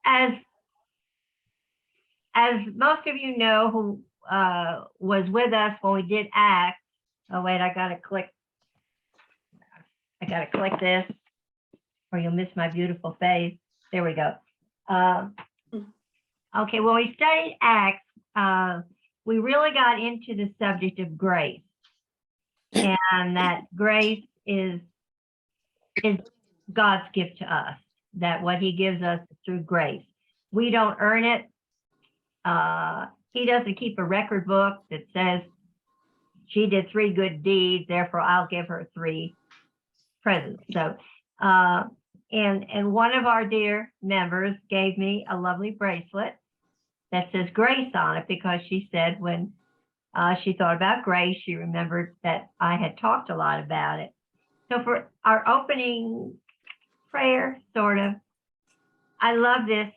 as most of you know who was with us when we did Acts. Oh wait, I gotta click this, or you'll miss my beautiful face. There we go. Okay, when we studied Acts, we really got into the subject of grace, and that grace is God's gift to us, that what he gives us is through grace. We don't earn it. He doesn't keep a record book that says she did 3 good deeds, therefore I'll give her 3 presents. So, and one of our dear members gave me a lovely bracelet that says grace on it, because she said when she thought about grace, she remembered that I had talked a lot about it. So for our opening prayer, sort of, I love this.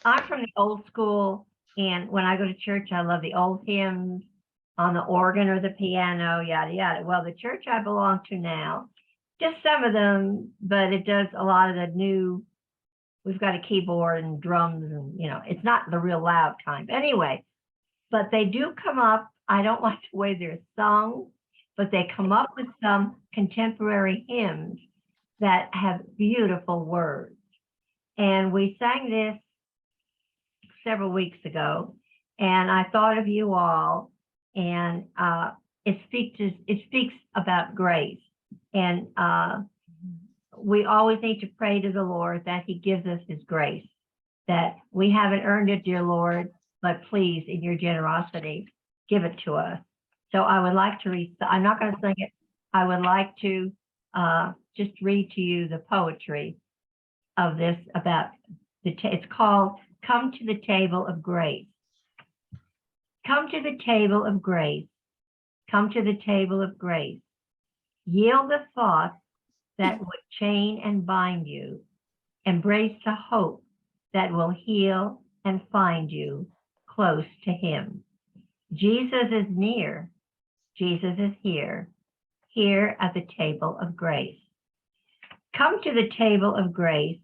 I'm from the old school, and when I go to church, I love the old hymns on the organ or the piano, yada, yada. Well, the church I belong to now, just some of them, but it does a lot of the new, we've got a keyboard and drums, and, you know, it's not the real loud kind. Anyway, but they do come up, I don't like the way they're sung, but they come up with some contemporary hymns that have beautiful words. And we sang this several weeks ago, and I thought of you all, and it speaks about grace. And we always need to pray to the Lord that he gives us his grace, that we haven't earned it, dear Lord, but please, in your generosity, give it to us. So I would like to read, I'm not going to sing it. I would like to just read to you the poetry of this about it's called Come to the Table of Grace. Come to the table of grace. Come to the table of grace. Yield the thoughts that would chain and bind you. Embrace the hope that will heal and find you close to him. Jesus is near. Jesus is here at the table of grace. Come to the table of grace.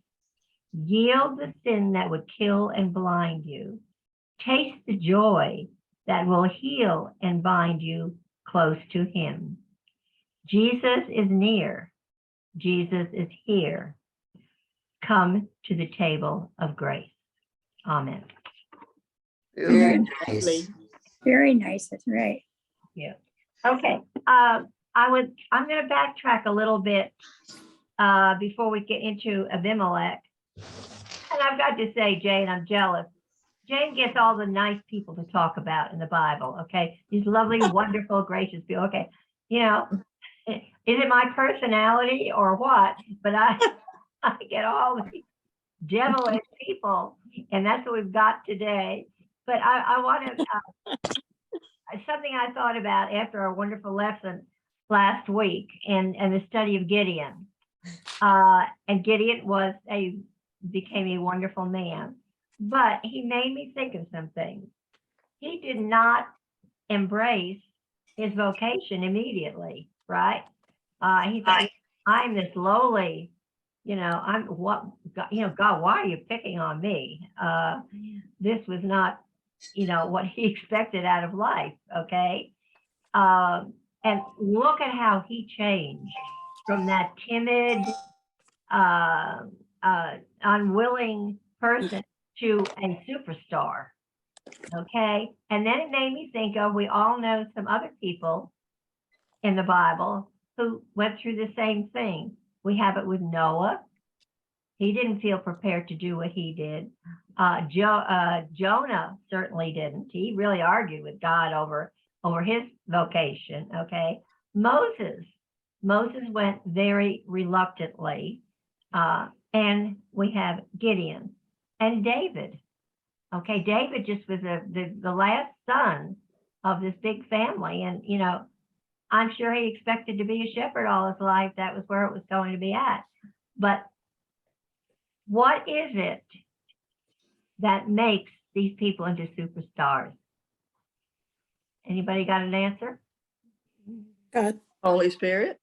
Yield the sin that would kill and blind you. Taste the joy that will heal and bind you close to him. Jesus is near. Jesus is here. Come to the table of grace. Amen. Very Nice. Very nice. That's right. Yeah. Okay. I'm going to backtrack a little bit before we get into Abimelech. And I've got to say, Jane, I'm jealous. Jane gets all the nice people to talk about in the Bible, okay? These lovely, wonderful, gracious people. Okay, you know, is it my personality or what? But I get all these devilish people, and that's what we've got today. But I want to, something I thought about after our wonderful lesson last week and the study of Gideon. And Gideon became a wonderful man, but he made me think of some things. He did not embrace his vocation immediately, right? He thought, I'm this lowly, you know, God, why are you picking on me? This was not, you know, what he expected out of life, okay? And look at how he changed from that timid, unwilling person to a superstar, okay? And then it made me think of, we all know some other people in the Bible who went through the same thing. We have it with Noah. He didn't feel prepared to do what he did. Jonah certainly didn't. He really argued with God over his vocation, okay? Moses went very reluctantly. And we have Gideon and David. Okay, David just was the last son of this big family. And, you know, I'm sure he expected to be a shepherd all his life. That was where it was going to be at. But what is it that makes these people into superstars? Anybody got an answer? God. Holy Spirit.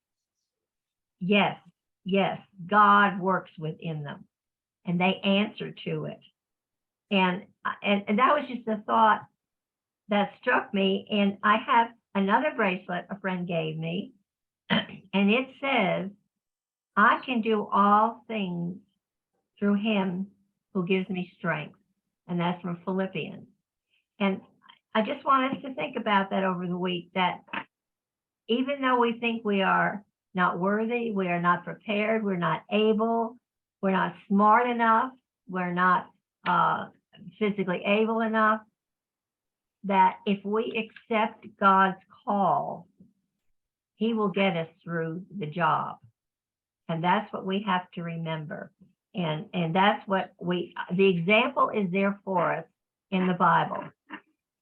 Yes, yes, God works within them, and they answer to it. And that was just a thought that struck me. And I have another bracelet a friend gave me, and it says, I can do all things through him who gives me strength. And that's from Philippians. And I just want us to think about that over the week, that even though we think we are not worthy, we are not prepared, we're not able, we're not smart enough, we're not physically able enough, that if we accept God's call, he will get us through the job. And that's what we have to remember. And that's what the example is there for us in the Bible,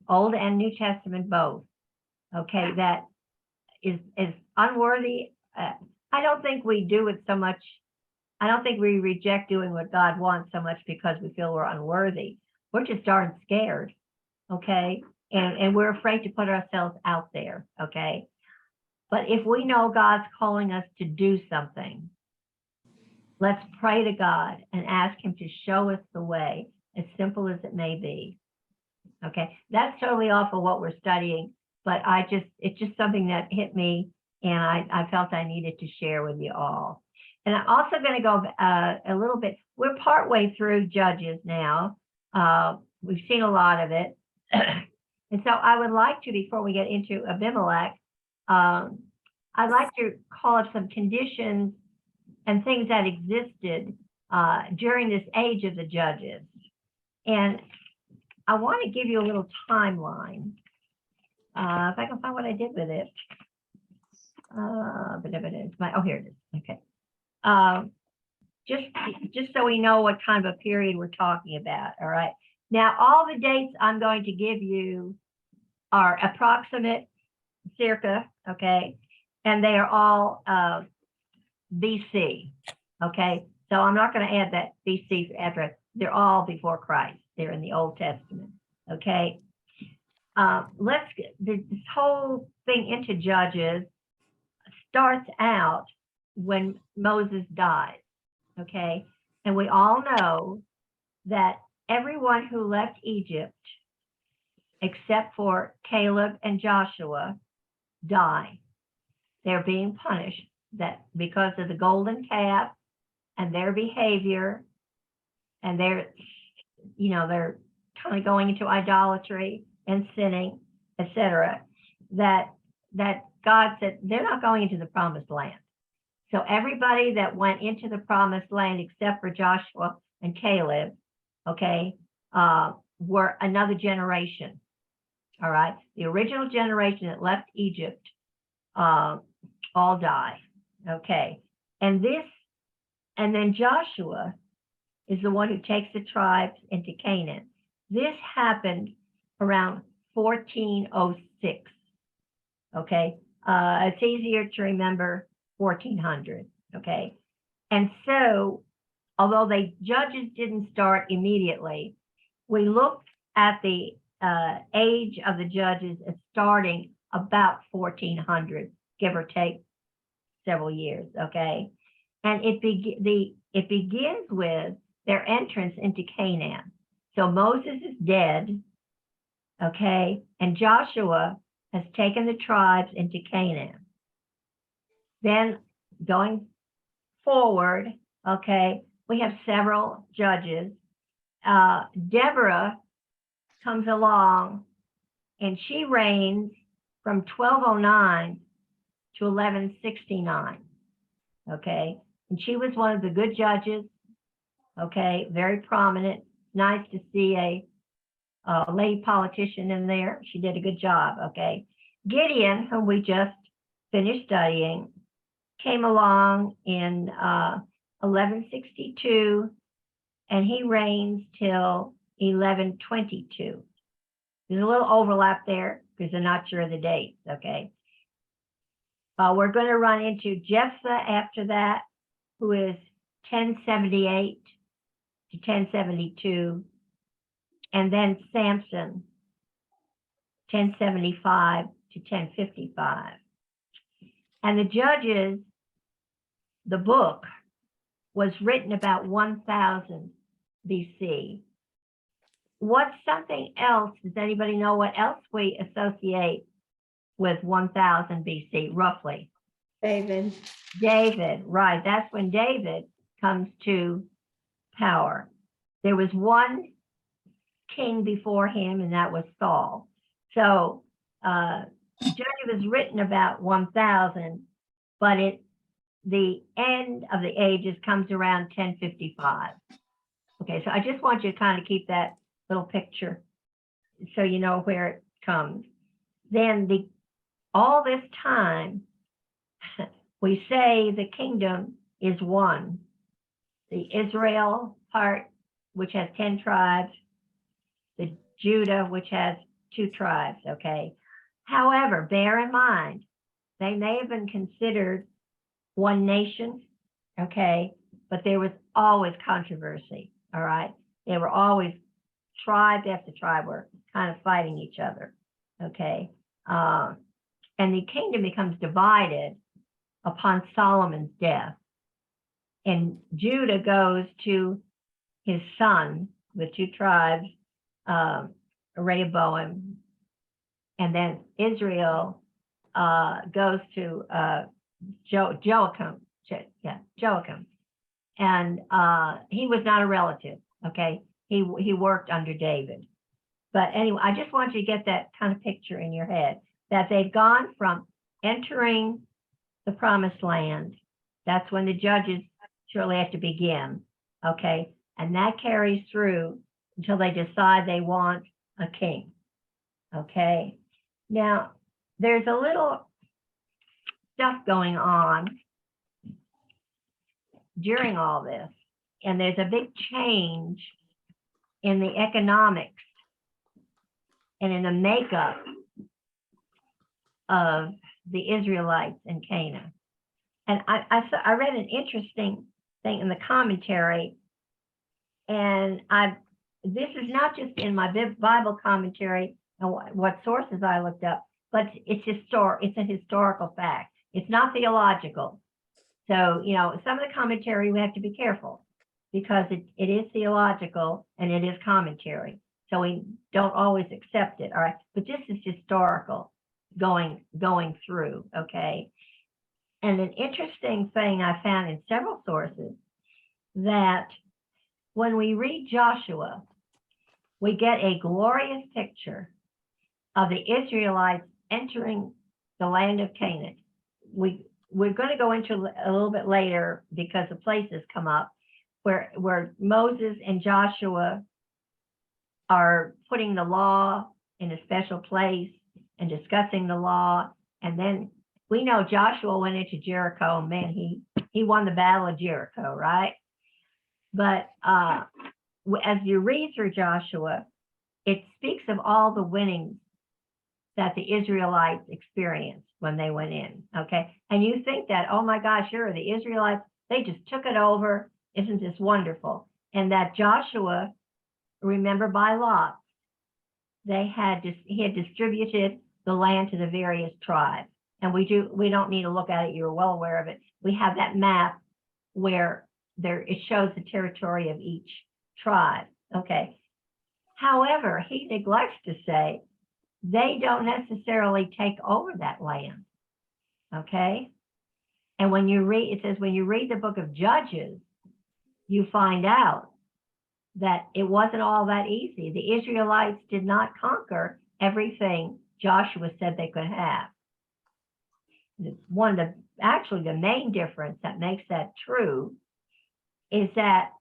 Old and New Testament both. Okay, that is unworthy. I don't think we do it so much. I don't think we reject doing what God wants so much because we feel we're unworthy. We're just darn scared. Okay, and we're afraid to put ourselves out there. Okay, but if we know God's calling us to do something, let's pray to God and ask him to show us the way, as simple as it may be. Okay, that's totally off of what we're studying, but it's just something that hit me, and I felt I needed to share with you all. And I'm also going to go a little bit, we're partway through Judges now. We've seen a lot of it. And so I would like to, before we get into Abimelech, I'd like to call up some conditions and things that existed during this age of the Judges. And I want to give you a little timeline. If I can find what I did with it. Here it is. Okay. Just so we know what kind of a period we're talking about. All right. Now, all the dates I'm going to give you are approximate, circa, okay, and they are all BC, okay? So I'm not going to add that BC after. They're all before Christ. They're in the Old Testament, okay? Let's get this whole thing into Judges starts out when Moses dies, okay? And we all know that everyone who left Egypt, except for Caleb and Joshua, die. They're being punished that because of the golden calf and their behavior, and they're kind of going into idolatry and sinning, etc. That God said they're not going into the promised land. So everybody that went into the promised land, except for Joshua and Caleb, okay, were another generation. All right, the original generation that left Egypt all die. Okay, and then Joshua is the one who takes the tribes into Canaan. This happened around 1406. Okay, it's easier to remember 1400. Okay, and so although the Judges didn't start immediately, we looked at the age of the Judges as starting about 1400, give or take several years. Okay, and it begins with their entrance into Canaan. So Moses is dead, okay, and Joshua has taken the tribes into Canaan. Then going forward, okay, we have several judges. Deborah comes along, and she reigns from 1209 to 1169, okay? And she was one of the good judges, okay, very prominent. Nice to see a lady politician in there. She did a good job, okay? Gideon, whom we just finished studying, came along in 1162, and he reigns till 1122. There's a little overlap there because they're not sure of the dates, okay? We're going to run into Jephthah after that, who is 1078 to 1072, and then Samson, 1075 to 1055. And the Judges the book was written about 1000 BC. What's something else? Does anybody know what else we associate with 1000 BC, roughly? David. David, right. That's when David comes to power. There was one king before him, and that was Saul. So Judges was written about 1000, but the end of the ages comes around 1055. Okay, so I just want you to kind of keep that little picture so you know where it comes. Then all this time, we say the kingdom is one. The Israel part, which has 10 tribes, the Judah, which has 2 tribes, okay? However, bear in mind, they may have been considered one nation, okay? But there was always controversy, all right? They were always, tribe after tribe were kind of fighting each other, okay? And the kingdom becomes divided upon Solomon's death. And Judah goes to his son with 2 tribes, Rehoboam, and then Israel goes to Joachim, and he was not a relative. Okay, he worked under David. But anyway, I just want you to get that kind of picture in your head that they've gone from entering the promised land. That's when the judges surely have to begin. Okay, and that carries through until they decide they want a king. Okay, now there's a little stuff going on during all this, and there's a big change in the economics and in the makeup of the Israelites in Canaan. And I read an interesting thing in the commentary, and this is not just in my Bible commentary and what sources I looked up, but it's a historical fact. It's not theological. So, you know, some of the commentary we have to be careful because it is theological and it is commentary. So we don't always accept it, all right? But this is historical going through, okay? And an interesting thing I found in several sources that when we read Joshua, we get a glorious picture of the Israelites entering the land of Canaan. We're going to go into a little bit later because the places come up where Moses and Joshua are putting the law in a special place and discussing the law. And then we know Joshua went into Jericho, and man, he won the battle of Jericho, right? But as you read through Joshua, it speaks of all the winnings that the Israelites experienced when they went in, okay? And you think that, oh my gosh, sure, the Israelites, they just took it over. Isn't this wonderful? And that Joshua, remember by lot, he had distributed the land to the various tribes. And we don't need to look at it, you're well aware of it. We have that map where it shows the territory of each tribe, okay? However, he neglects to say they don't necessarily take over that land, okay? And when you read, it says when you read the book of Judges, you find out that it wasn't all that easy. The Israelites did not conquer everything Joshua said they could have. Actually the main difference that makes that true is that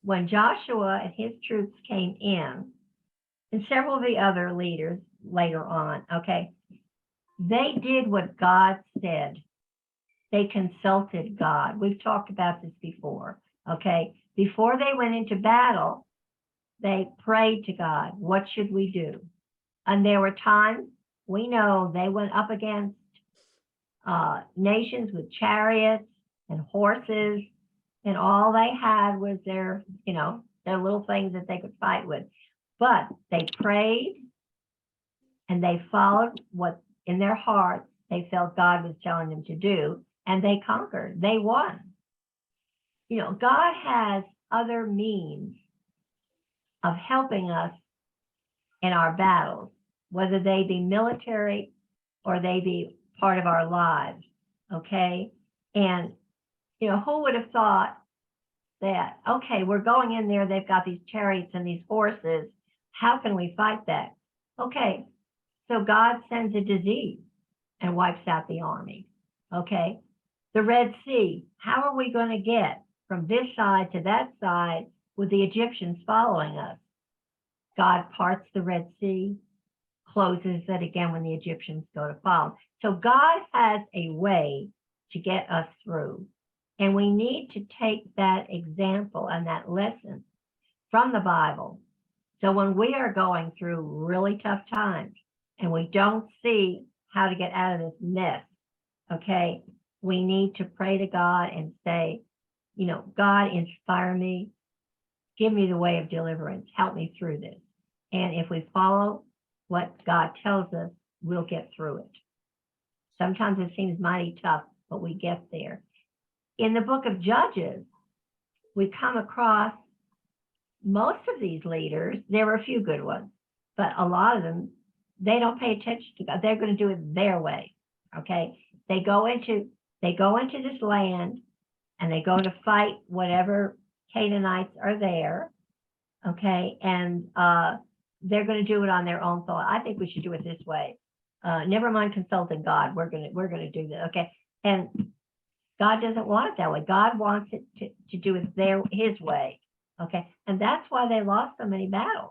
when Joshua and his troops came in, and several of the other leaders later on, okay, they did what God said. They consulted God. We've talked about this before, okay? Before they went into battle, they prayed to God, what should we do? And there were times, we know they went up against nations with chariots and horses, and all they had was their little things that they could fight with. But they prayed and they followed what in their hearts they felt God was telling them to do, and they conquered. They won. God has other means of helping us in our battles, whether they be military or they be part of our lives, okay? And, who would have thought that, okay, we're going in there, they've got these chariots and these horses, how can we fight that? Okay, so God sends a disease and wipes out the army, okay? The Red Sea, how are we going to get from this side to that side with the Egyptians following us? God parts the Red Sea, closes it again when the Egyptians go to follow. So God has a way to get us through. And we need to take that example and that lesson from the Bible. So when we are going through really tough times and we don't see how to get out of this mess, okay, we need to pray to God and say, God, inspire me, give me the way of deliverance, help me through this. And if we follow what God tells us, we'll get through it. Sometimes it seems mighty tough, but we get there. In the book of Judges, we come across most of these leaders. There were a few good ones, but a lot of them, they don't pay attention to God. They're going to do it their way, okay? They go into this land and they go to fight whatever Canaanites are there, okay? And they're going to do it on their own thought. I think we should do it this way. Never mind consulting God. We're going to do that, okay? And God doesn't want it that way. God wants it to do it his way, okay? And that's why they lost so many battles,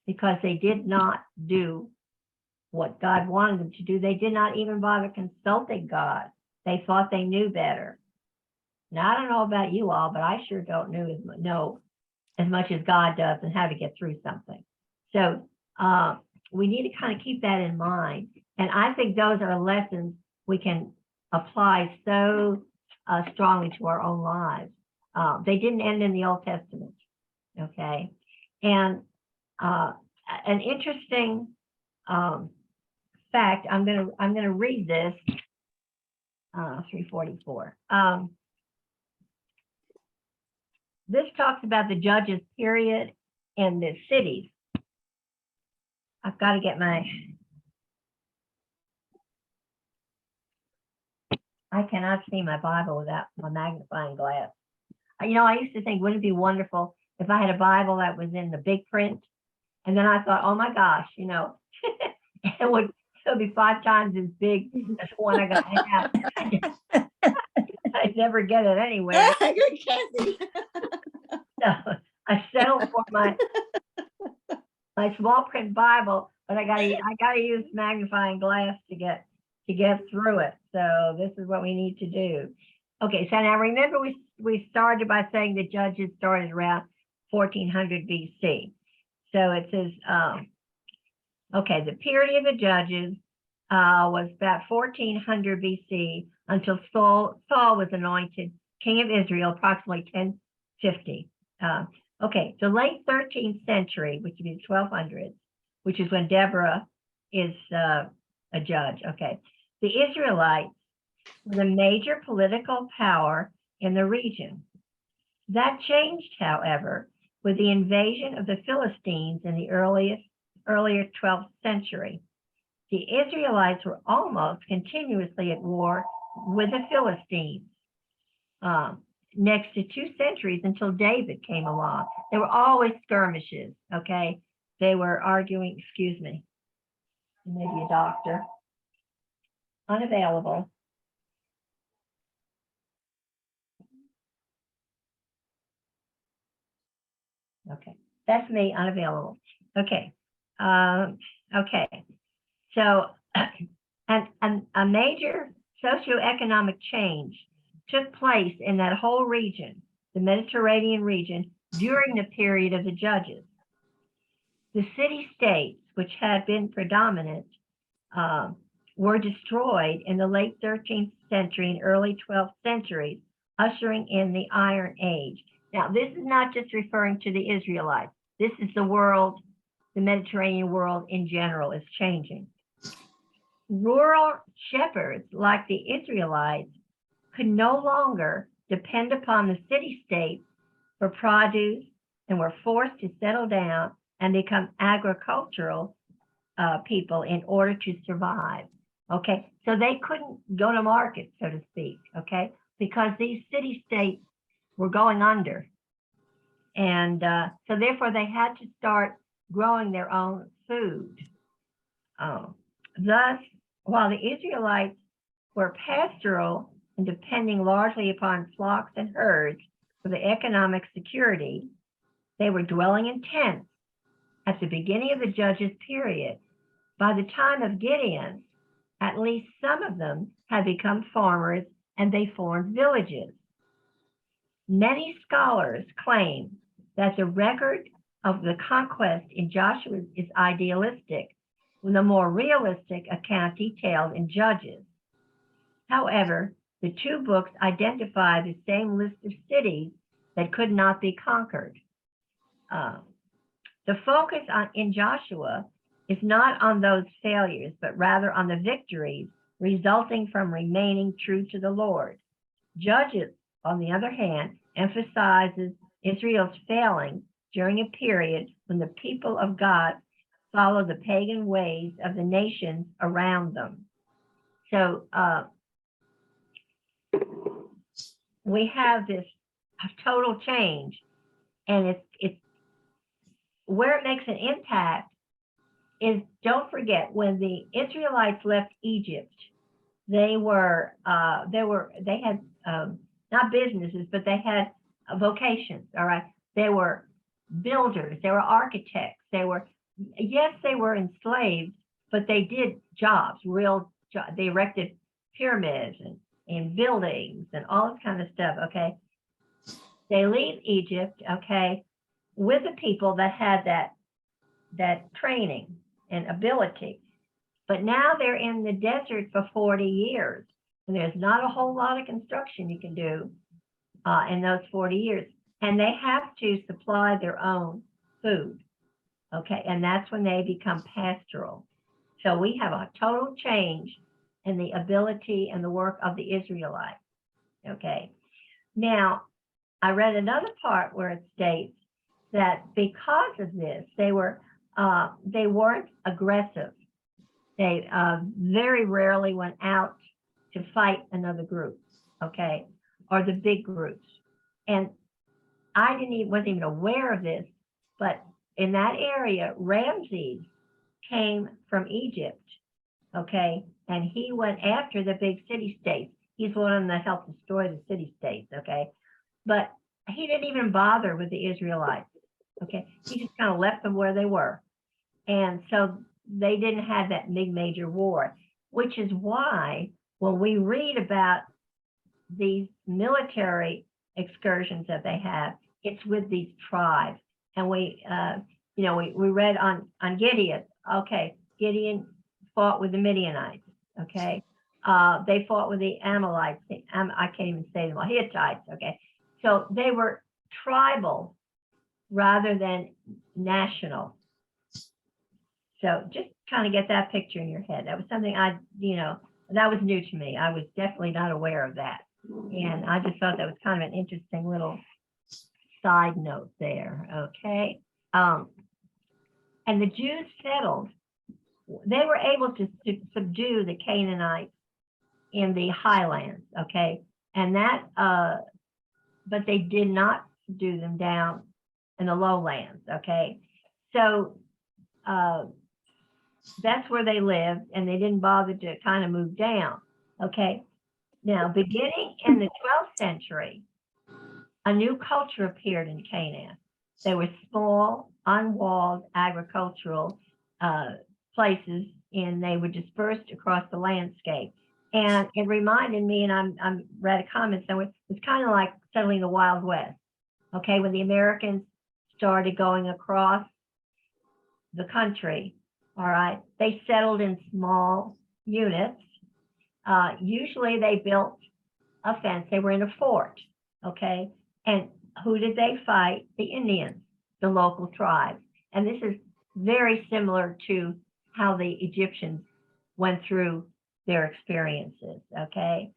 because they did not do what God wanted them to do. They did not even bother consulting God. They thought they knew better. Now, I don't know about you all, but I sure don't know as much as God does and how to get through something. So we need to kind of keep that in mind. And I think those are lessons we can apply so strongly to our own lives. They didn't end in the Old Testament, okay? And an interesting fact, I'm gonna read this, 344. This talks about the judges period in the cities. I've got to get I cannot see my Bible without my magnifying glass. I used to think, wouldn't it be wonderful if I had a Bible that was in the big print? And then I thought, oh my gosh, it would be 5 times as big as the one I got now. I'd never get it anywhere. Good, Kathy. So I settled for my small print Bible, but I gotta use magnifying glass to get through it. So this is what we need to do. Okay, so now remember we started by saying the Judges started around 1400 BC. So it says, okay, the period of the Judges was about 1400 BC until Saul was anointed king of Israel, approximately 1050. Okay, the late 13th century, which would be the 1200s, which is when Deborah is a judge. Okay, the Israelites were the major political power in the region. That changed, however, with the invasion of the Philistines in the earlier 12th century. The Israelites were almost continuously at war with the Philistines. Next to 2 centuries until David came along. There were always skirmishes, okay? They were arguing, excuse me, maybe a doctor, unavailable. Okay, that's me, unavailable. Okay, okay. So, and a major socioeconomic change took place in that whole region, the Mediterranean region, during the period of the Judges. The city-states, which had been predominant, were destroyed in the late 13th century and early 12th centuries, ushering in the Iron Age. Now, this is not just referring to the Israelites. This is the world, the Mediterranean world in general is changing. Rural shepherds like the Israelites could no longer depend upon the city-states for produce and were forced to settle down and become agricultural people in order to survive. Okay, so they couldn't go to market, so to speak, okay, because these city-states were going under. And so therefore they had to start growing their own food. Thus, while the Israelites were pastoral and depending largely upon flocks and herds for the economic security, they were dwelling in tents at the beginning of the Judges period. By the time of Gideon, at least some of them had become farmers and they formed villages. Many scholars claim that the record of the conquest in Joshua is idealistic, with a more realistic account detailed in Judges. However, the two books identify the same list of cities that could not be conquered. The focus in Joshua is not on those failures, but rather on the victories resulting from remaining true to the Lord. Judges, on the other hand, emphasizes Israel's failing during a period when the people of God followed the pagan ways of the nations around them. So we have this total change, and it's where it makes an impact is, don't forget, when the Israelites left Egypt, they had not businesses, but they had vocations. All right, they were builders, they were architects, they were enslaved, but they did jobs, real jobs. They erected pyramids and buildings and all this kind of stuff. Okay, they leave Egypt, okay, with the people that had that training and ability, but now they're in the desert for 40 years, and there's not a whole lot of construction you can do in those 40 years, and they have to supply their own food. Okay, and that's when they become pastoral. So we have a total change in the ability and the work of the Israelites. Okay, now I read another part where it states that because of this, they weren't aggressive. They very rarely went out to fight another group, okay, or the big groups. And I wasn't even aware of this, but in that area, Ramses came from Egypt, okay, and he went after the big city-states. He's one of them that helped destroy the city-states, okay, but he didn't even bother with the Israelites, okay. He just kind of left them where they were, and so they didn't have that big major war, which is why when we read about these military excursions that they have, it's with these tribes. And we read on Gideon. Okay, Gideon fought with the Midianites. Okay, they fought with the Amalekites. I can't even say them all. Hittites. Okay, so they were tribal rather than national. So just kind of get that picture in your head. That was something that was new to me. I was definitely not aware of that, and I just thought that was kind of an interesting little side note there. Okay. And the Jews settled. They were able to subdue the Canaanites in the highlands, okay, and that, but they did not subdue them down in the lowlands, okay. So that's where they lived, and they didn't bother to kind of move down, okay. Now, beginning in the 12th century, a new culture appeared in Canaan. They were small, unwalled agricultural places, and they were dispersed across the landscape. And it reminded me, and I'm read a comment somewhere, it's kind of like settling the Wild West. Okay, when the Americans started going across the country, all right, they settled in small units. Usually they built a fence. They were in a fort, okay? And who did they fight? The Indians, the local tribes. And this is very similar to how the Egyptians went through their experiences, okay?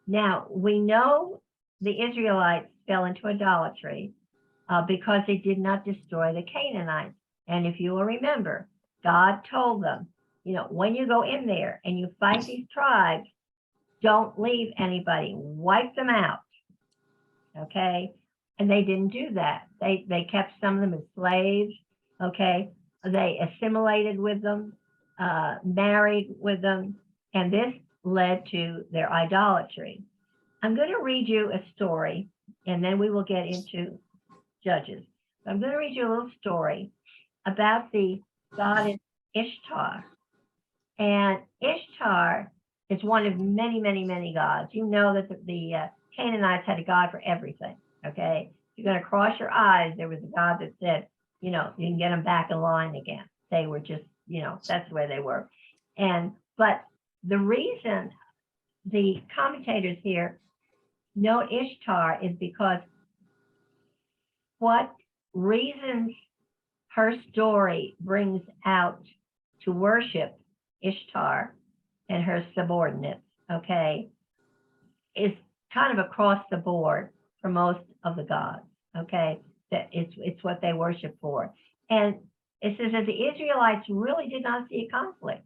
Now, we know the Israelites fell into idolatry because they did not destroy the Canaanites. And if you will remember, God told them, you know, when you go in there and you fight these tribes, don't leave anybody, wipe them out. Okay. And they didn't do that. They kept some of them as slaves. Okay. They assimilated with them, married with them, and this led to their idolatry. I'm going to read you a story, and then we will get into Judges. I'm going to read you a little story about the goddess Ishtar. And Ishtar is one of many, many, many gods. You know that the Canaanites had a god for everything, okay? If you're going to cross your eyes, there was a god that said, you know, you can get them back in line again. They were just, you know, that's the way they were. But the reason the commentators here note Ishtar is because what reasons her story brings out to worship Ishtar and her subordinates, okay, is kind of across the board for most of the gods, okay, that it's what they worship for. And it says that the Israelites really did not see a conflict.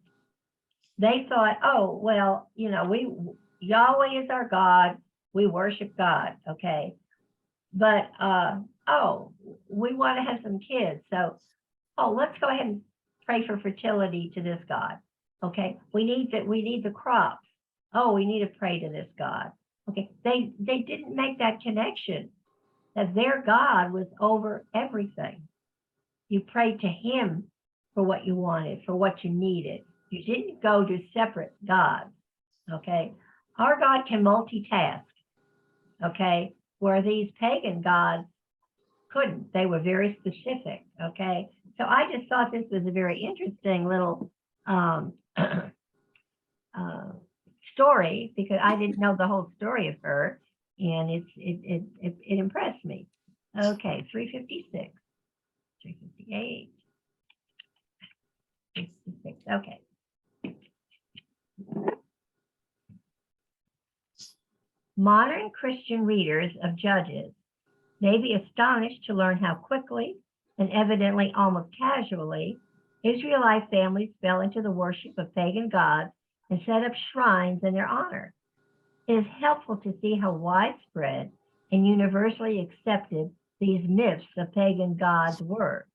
They thought, oh, well, you know, Yahweh is our God, we worship God, okay, but oh, we want to have some kids, so let's go ahead and pray for fertility to this God. Okay, we need the crops. Oh, we need to pray to this God. Okay, they didn't make that connection that their God was over everything. You prayed to him for what you wanted, for what you needed. You didn't go to separate gods. Okay, our God can multitask. Okay, where these pagan gods couldn't. They were very specific. Okay, so I just thought this was a very interesting little story because I didn't know the whole story of her, and it impressed me. Okay, 356, 358, 66. Okay. Modern Christian readers of Judges may be astonished to learn how quickly and evidently almost casually Israelite families fell into the worship of pagan gods and set up shrines in their honor. It is helpful to see how widespread and universally accepted these myths of pagan gods were.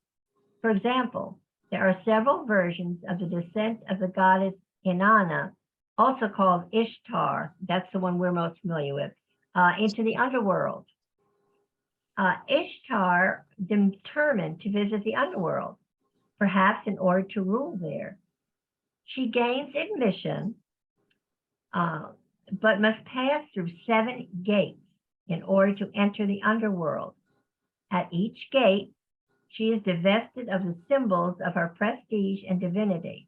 For example, there are several versions of the descent of the goddess Inanna, also called Ishtar, that's the one we're most familiar with, into the underworld. Ishtar determined to visit the underworld, perhaps in order to rule there. She gains admission, but must pass through 7 gates in order to enter the underworld. At each gate, she is divested of the symbols of her prestige and divinity,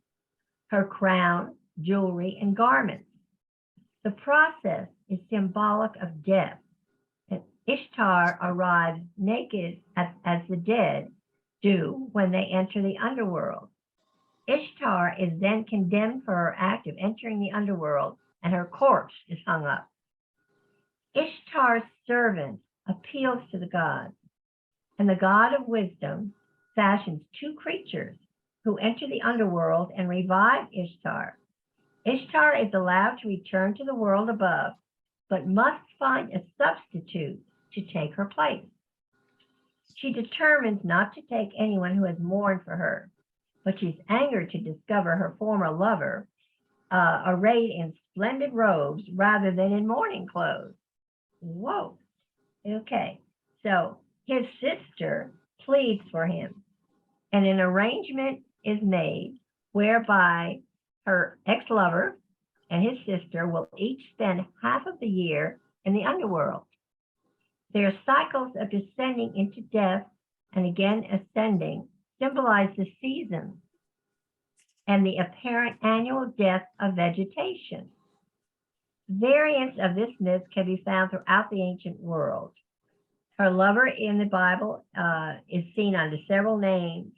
her crown, jewelry, and garments. The process is symbolic of death. And Ishtar arrives naked as the dead do when they enter the underworld. Ishtar is then condemned for her act of entering the underworld, and her corpse is hung up. Ishtar's servant appeals to the gods, and the god of wisdom fashions 2 creatures who enter the underworld and revive Ishtar. Ishtar is allowed to return to the world above, but must find a substitute to take her place. She determines not to take anyone who has mourned for her, but she's angered to discover her former lover arrayed in splendid robes rather than in mourning clothes. Whoa. Okay, so his sister pleads for him, and an arrangement is made whereby her ex-lover and his sister will each spend half of the year in the underworld. Their cycles of descending into death and again ascending symbolize the seasons and the apparent annual death of vegetation. Variants of this myth can be found throughout the ancient world. Her lover in the Bible is seen under several names.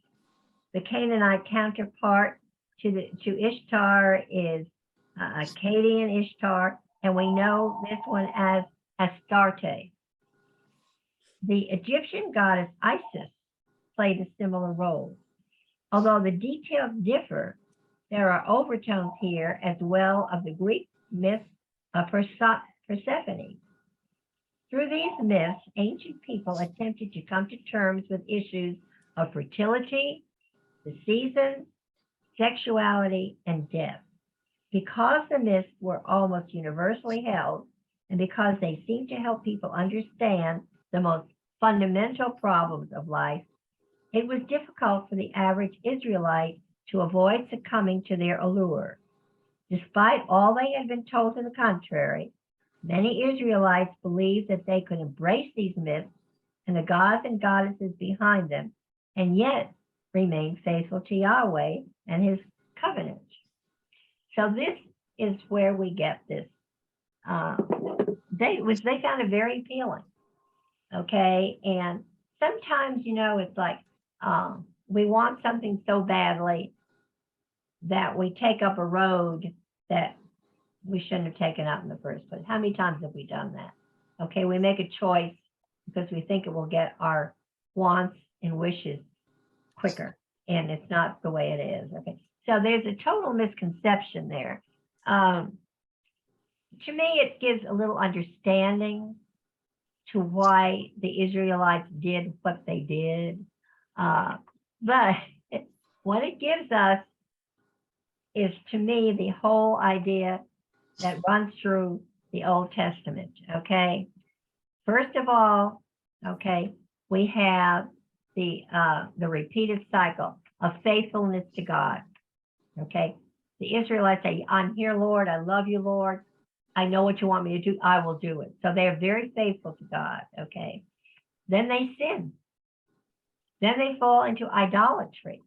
The Canaanite counterpart to Ishtar is Akkadian Ishtar, and we know this one as Astarte. The Egyptian goddess Isis played a similar role. Although the details differ, there are overtones here as well of the Greek myth of Persephone. Through these myths, ancient people attempted to come to terms with issues of fertility, the seasons, sexuality, and death. Because the myths were almost universally held, and because they seemed to help people understand the most fundamental problems of life, it was difficult for the average Israelite to avoid succumbing to their allure. Despite all they had been told to the contrary, many Israelites believed that they could embrace these myths and the gods and goddesses behind them, and yet remain faithful to Yahweh and his covenant. So this is where we get this. They found it very appealing. Okay, and sometimes, you know, it's like we want something so badly that we take up a road that we shouldn't have taken up in the first place. How many times have we done that? Okay, we make a choice because we think it will get our wants and wishes quicker, and it's not the way it is. Okay, so there's a total misconception there. To me, it gives a little understanding to why the Israelites did what they did. But what it gives us is, to me, the whole idea that runs through the Old Testament, okay? First of all, okay, we have the repeated cycle of faithfulness to God, okay? The Israelites say, I'm here, Lord, I love you, Lord. I know what you want me to do, I will do it. So they are very faithful to God, okay? Then they sin. Then they fall into idolatry.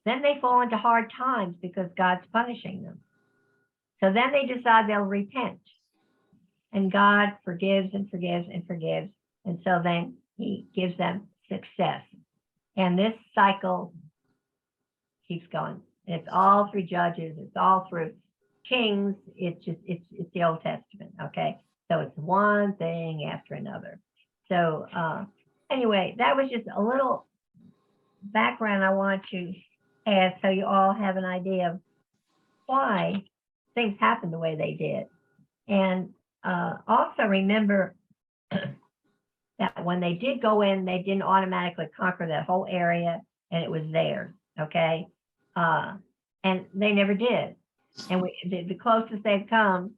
Then they fall into hard times because God's punishing them. So then they decide they'll repent. And God forgives and forgives and forgives. And so then he gives them success. And this cycle keeps going. It's all through Judges. It's all through Kings. It's the Old Testament, okay? So it's one thing after another. So anyway, that was just a little background I want to add so you all have an idea of why things happened the way they did. And also remember that when they did go in, they didn't automatically conquer that whole area and it was theirs, okay? And they never did. And the closest they've come,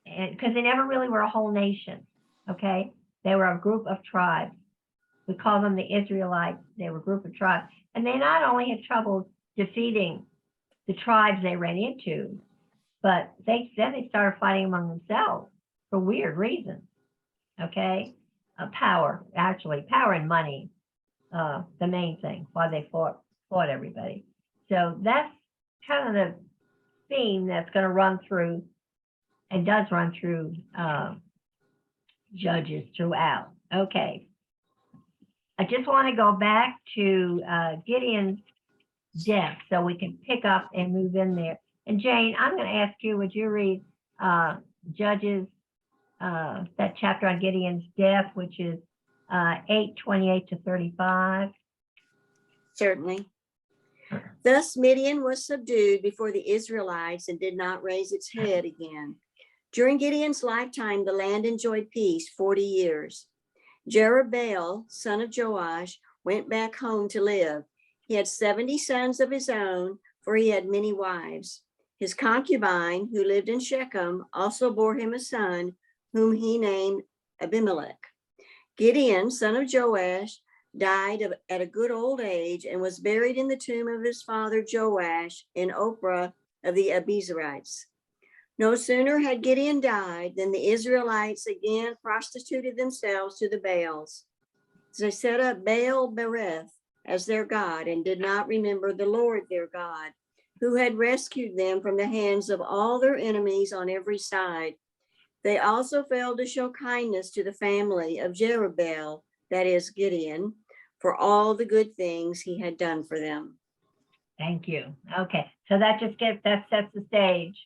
and because they never really were a whole nation, okay? They were a group of tribes. We call them the Israelites. They were a group of tribes. And they not only had trouble defeating the tribes they ran into, but then they started fighting among themselves for weird reasons, okay? Power and money, the main thing, why they fought everybody. So that's kind of the theme that's going to run through, and does run through Judges throughout. Okay. I just want to go back to Gideon's death so we can pick up and move in there. And Jane, I'm going to ask you, would you read Judges, that chapter on Gideon's death, which is 8:28 to 35? Certainly. Thus Midian was subdued before the Israelites and did not raise its head again. During Gideon's lifetime, the land enjoyed peace 40 years. Jerubbaal, son of Joash, went back home to live. He had 70 sons of his own, for he had many wives. His concubine, who lived in Shechem, also bore him a son, whom he named Abimelech. Gideon, son of Joash, died at a good old age and was buried in the tomb of his father Joash in Ophrah of the Abiezrites. No sooner had Gideon died than the Israelites again prostituted themselves to the Baals. They set up Baal Bereth as their god and did not remember the Lord their God, who had rescued them from the hands of all their enemies on every side. They also failed to show kindness to the family of Jerubbaal, that is Gideon, for all the good things he had done for them. Thank you. Okay, so that sets the stage.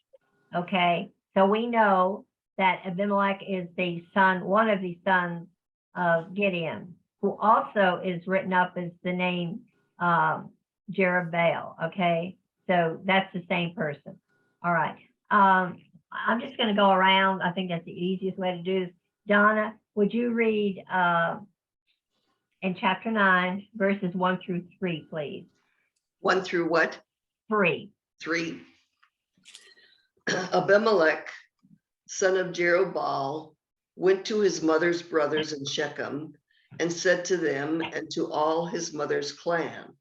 Okay, So we know that Abimelech is the son, one of the sons of Gideon, who also is written up as the name Jerubbaal. Okay, so that's the same person. All right. I'm just going to go around. I think that's the easiest way to do this. Donna, would you read in chapter 9, verses 1 through 3, please? 1 through what? 3. 3. Abimelech, son of Jerubbaal, went to his mother's brothers in Shechem and said to them and to all his mother's clan,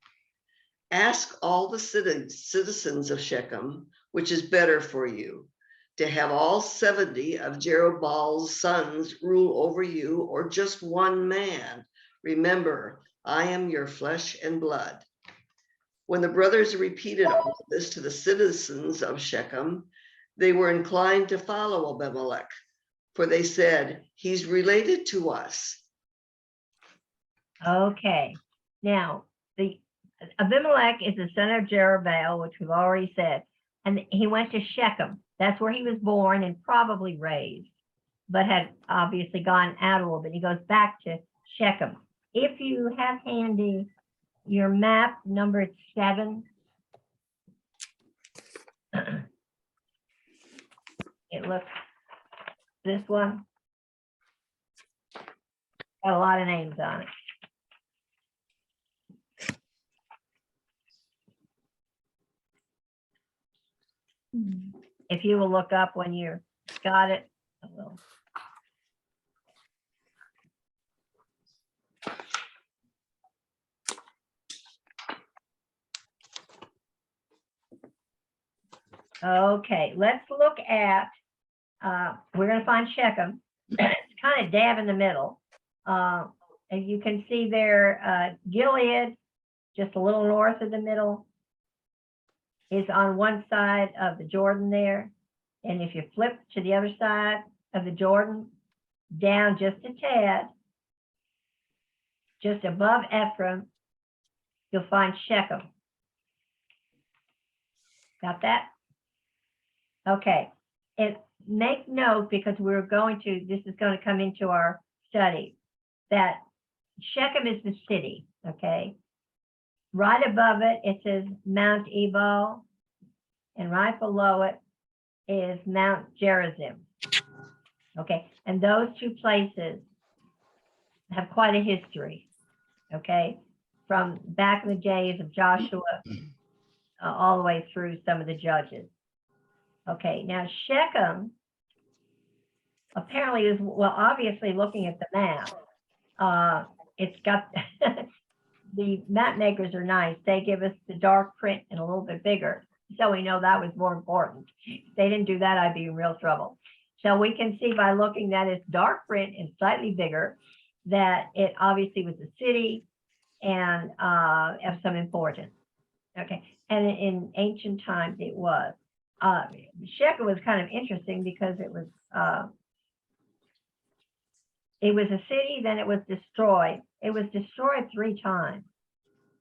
ask all the citizens of Shechem, which is better for you, to have all 70 of Jerubbaal's sons rule over you, or just one man. Remember, I am your flesh and blood. When the brothers repeated all of this to the citizens of Shechem, they were inclined to follow Abimelech, for they said, he's related to us. Okay. Now, the Abimelech is the son of Jerubbaal, which we've already said, and he went to Shechem. That's where he was born and probably raised, but had obviously gone out a little bit. He goes back to Shechem. If you have handy your map numbered 7, it looks, this one got a lot of names on it. If you will look up when you got it. I will. Okay, let's look at, we're going to find Shechem. It's kind of dab in the middle. And you can see there, Gilead, just a little north of the middle, is on one side of the Jordan there. And if you flip to the other side of the Jordan, down just a tad, just above Ephraim, you'll find Shechem. Got that? Okay. And make note, because we're going to, this is going to come into our study, that Shechem is the city, okay? Right above it, it says Mount Ebal, and right below it is Mount Gerizim. Okay, and those two places have quite a history, okay, from back in the days of Joshua all the way through some of the judges. Okay, now Shechem apparently is, well, obviously looking at the map, it's got, the map makers are nice. They give us the dark print and a little bit bigger, so we know that was more important. If they didn't do that, I'd be in real trouble. So we can see by looking at its dark print and slightly bigger that it obviously was a city and of some importance. Okay, and in ancient times it was. Shechem was kind of interesting because it was a city, then it was destroyed. It was destroyed 3 times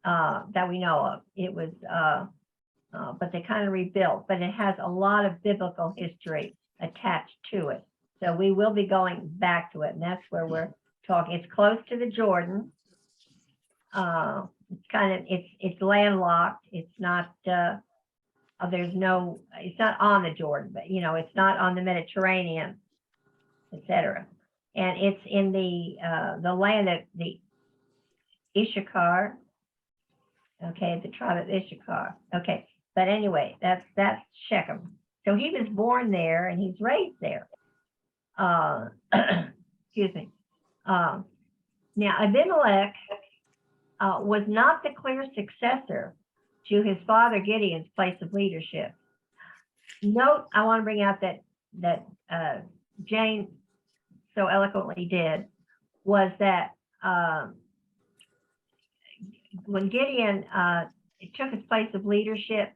that we know of. It was, but they kind of rebuilt, but it has a lot of biblical history attached to it. So we will be going back to it, and that's where we're talking. It's close to the Jordan. It's kind of, it's landlocked. It's not, there's no, it's not on the Jordan, but you know, it's not on the Mediterranean, etc. And it's in the land of the Issachar. Okay, the tribe of Issachar. Okay, but anyway, that's Shechem. So he was born there and he's raised there. Excuse me. Now Abimelech was not the clear successor to his father Gideon's place of leadership. Note, I want to bring out that Jane so eloquently did, was that when Gideon took his place of leadership,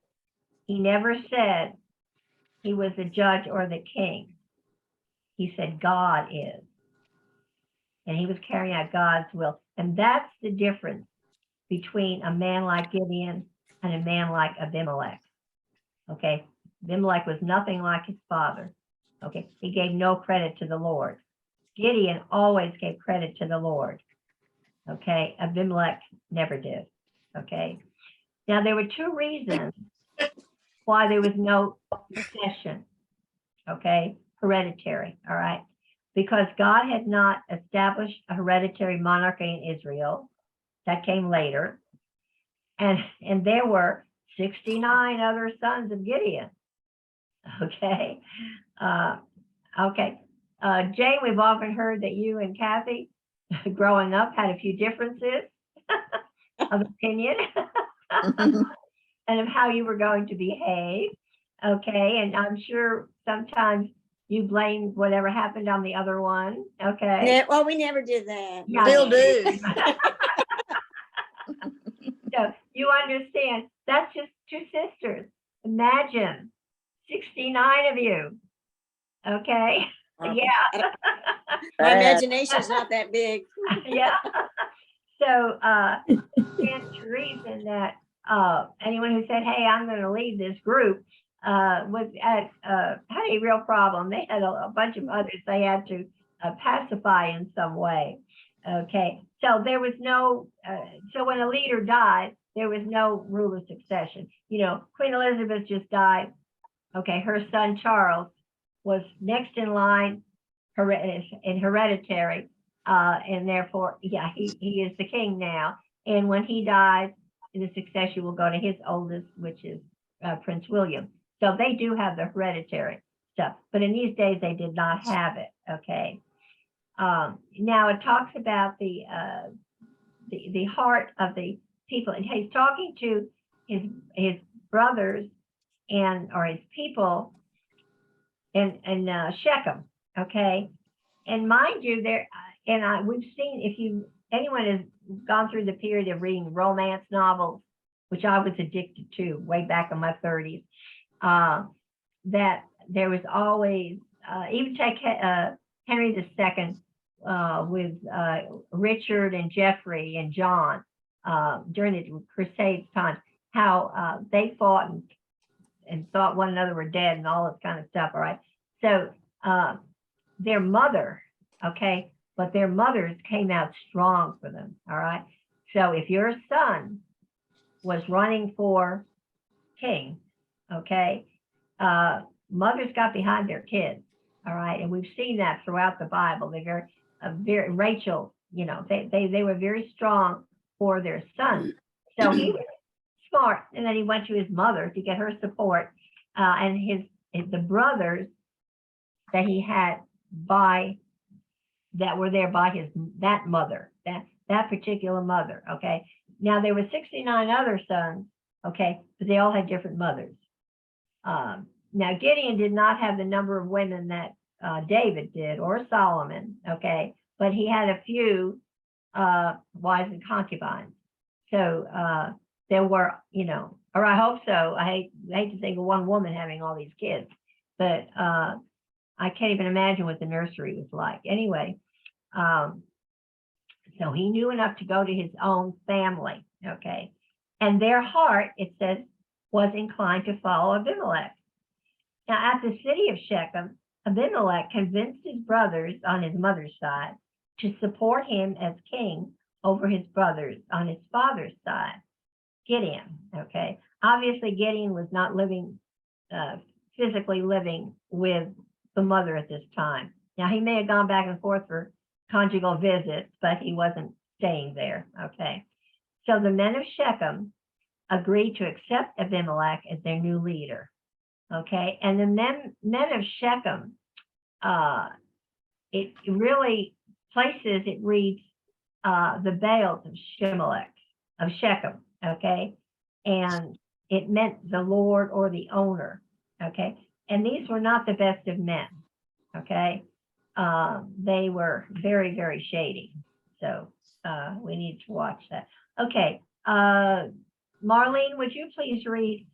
he never said he was the judge or the king. He said God is. And he was carrying out God's will. And that's the difference between a man like Gideon and a man like Abimelech. Okay, Abimelech was nothing like his father. Okay, he gave no credit to the Lord. Gideon always gave credit to the Lord. Okay, Abimelech never did. Okay, now there were two reasons why there was no succession. Okay, hereditary. All right, because God had not established a hereditary monarchy in Israel. That came later, and there were 69 other sons of Gideon. Okay, okay. Jane, we've often heard that you and Kathy, growing up, had a few differences of opinion and of how you were going to behave. Okay, and I'm sure sometimes you blamed whatever happened on the other one. Okay. Yeah, well, we never did that. Yeah. Still do. So you understand, that's just two sisters. Imagine 69 of you. Okay. Yeah. My imagination's not that big. Yeah. So that's the reason that anyone who said, hey, I'm going to leave this group had a real problem. They had a bunch of others they had to pacify in some way. Okay, so there was no, so when a leader died, there was no rule of succession. You know, Queen Elizabeth just died. Okay, her son Charles was next in line in hereditary, and therefore, yeah, he is the king now. And when he dies, the succession will go to his oldest, which is Prince William. So they do have the hereditary stuff, but in these days they did not have it. Okay. Now it talks about the heart of the people, and he's talking to his brothers or his people in Shechem. Okay, and mind you, we've seen, if anyone has gone through the period of reading romance novels, which I was addicted to way back in my 30s, that there was always, even take Henry II with Richard and Geoffrey and John during the Crusades time, how they fought and thought one another were dead and all this kind of stuff. All right. So their mother, okay, but their mothers came out strong for them. All right. So if your son was running for king, okay, mothers got behind their kids. All right. And we've seen that throughout the Bible. They're very Rachel, you know, they were very strong for their son. So he was smart, and then he went to his mother to get her support, and the brothers that he had that were there by that mother, that particular mother. Okay. Now there were 69 other sons. Okay, but they all had different mothers. Now Gideon did not have the number of women that David did or Solomon. Okay, but he had a few wives and concubines. So there were, you know, or I hope so. I hate to think of one woman having all these kids, but I can't even imagine what the nursery was like. Anyway, so he knew enough to go to his own family. Okay, and their heart, it says, was inclined to follow Abimelech. Now at the city of Shechem, Abimelech convinced his brothers on his mother's side to support him as king over his brothers on his father's side, Gideon. Okay, obviously Gideon was not physically living with the mother at this time. Now he may have gone back and forth for conjugal visits, but he wasn't staying there. Okay, so the men of Shechem agreed to accept Abimelech as their new leader. Okay, and the men of Shechem, it really places, it reads the Baals of Shechem. Okay, and it meant the Lord or the owner. Okay, and these were not the best of men. Okay, they were very, very shady. So we need to watch that. Okay, Marlene, would you please read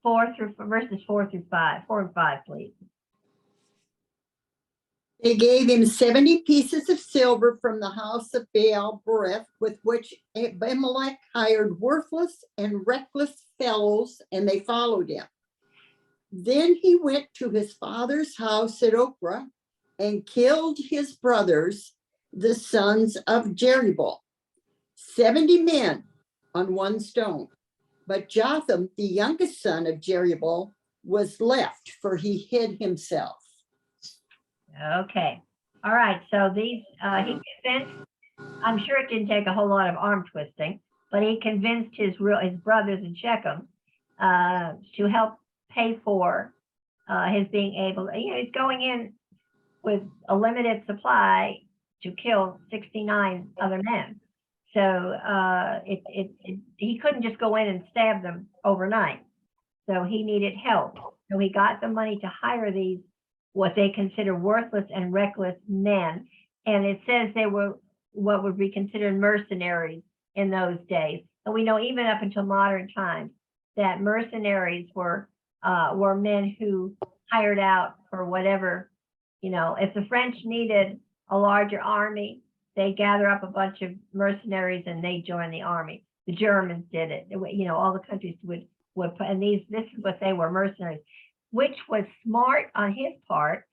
verses 4 and 5, please. They gave him 70 pieces of silver from the house of Baal Berith, with which Abimelech hired worthless and reckless fellows, and they followed him. Then he went to his father's house at Ophrah and killed his brothers, the sons of Jerubbaal, 70 men on one stone. But Jotham, the youngest son of Jerubbaal, was left, for he hid himself. Okay. All right. So these, he convinced, I'm sure it didn't take a whole lot of arm twisting, but he convinced his brothers in Shechem to help pay for his being able, he's going in with a limited supply to kill 69 other men. So he couldn't just go in and stab them overnight. So he needed help. So he got the money to hire these, what they consider worthless and reckless men. And it says they were what would be considered mercenaries in those days. And we know even up until modern times that mercenaries were men who hired out for whatever, if the French needed a larger army, they gather up a bunch of mercenaries and they join the army. The Germans did it. All the countries would put, and this is what they were, mercenaries, which was smart on his part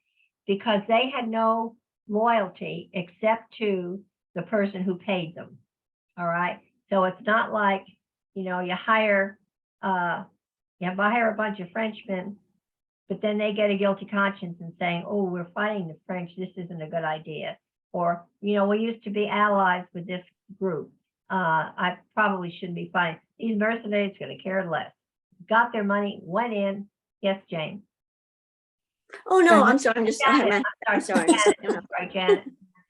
because they had no loyalty except to the person who paid them. All right. So it's not like, you hire a bunch of Frenchmen, but then they get a guilty conscience and saying, oh, we're fighting the French. This isn't a good idea. Or, we used to be allies with this group. I probably shouldn't be fighting. These mercenaries going to care less. Got their money, went in. Yes, Jane. Oh, no, I'm sorry. I'm sorry. Janet.